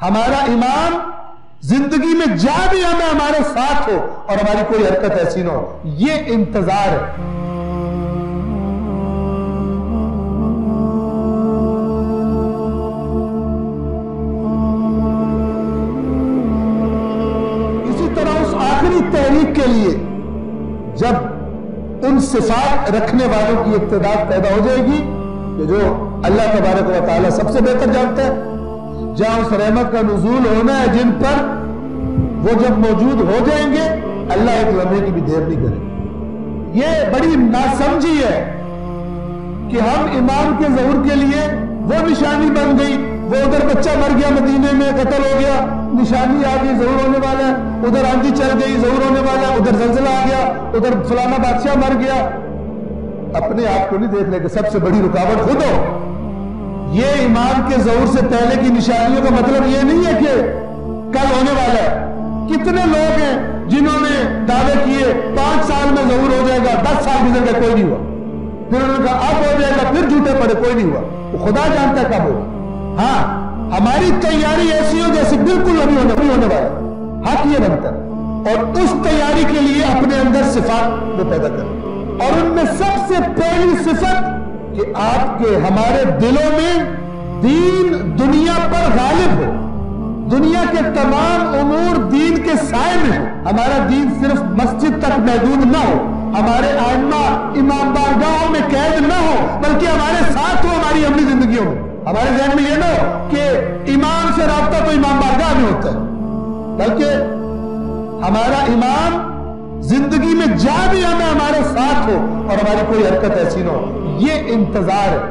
ہمارا امام زندگی میں جا بھی ہمیں ہمارے ساتھ ہو اور ہماری کوئی حرکت ایسی نہ ہو، یہ انتظار ہے۔ اسی طرح اس آخری تحریک کے لیے جب ان صفات رکھنے والوں کی اتحاد پیدا ہو جائے گی کہ جو اللہ تبارک و تعالی سب سے بہتر جانتا ہے، جہاں اس رحمت کا نزول ہونا ہے جن پر، وہ جب موجود ہو جائیں گے اللہ ایک لمحے کی بھی دیر نہیں کرے گا۔ یہ بڑی ناسمجھی ہے کہ ہم امام کے ظہور کے لیے وہ نشانی بن گئی، وہ ادھر بچہ مر گیا مدینے میں قتل ہو گیا، نشانی آ گئی ظہور ہونے والا ہے، ادھر آندھی چل گئی ظہور ہونے والا ہے، ادھر زلزلہ آ گیا، ادھر فلانا بادشاہ مر گیا۔ اپنے آپ کو نہیں دیکھ لے کہ سب سے بڑی رکاوٹ خود ہو۔ یہ امام کے ظہور سے پہلے کی نشانیوں کا مطلب یہ نہیں ہے کہ کل ہونے والا ہے۔ کتنے لوگ ہیں جنہوں نے دعوے کیے 5 سال میں ظہور ہو جائے گا، 10 سال گزر گئے کوئی نہیں ہوا، پھر انہوں نے کہا اب ہو جائے گا، پھر جھوٹے پڑے کوئی نہیں ہوا۔ وہ خدا جانتا ہے کب ہوگا۔ ہاں ہماری تیاری ایسی ہو جیسے بالکل نہیں ہونے والا، حق یہ بنتا ہے، اور اس تیاری کے لیے اپنے اندر صفات وہ پیدا کریں، اور ان میں سب سے پہلی صفت کہ آپ کے ہمارے دلوں میں دین دنیا پر غالب ہو، دنیا کے تمام امور دین کے سائے میں ہو، ہمارا دین صرف مسجد تک محدود نہ ہو، ہمارے ائمہ امام بارگاہوں میں قید نہ ہو، بلکہ ہمارے ساتھ ہو ہماری عملی زندگیوں میں۔ ہمارے ذہن میں یہ نہ ہو کہ امام سے رابطہ تو امام بارگاہ میں ہوتا ہے، بلکہ ہمارا امام زندگی میں جا بھی ہمیں ہمارے ساتھ ہو اور ہماری کوئی حرکت ایسی نہ ہو، یہ انتظار ہے۔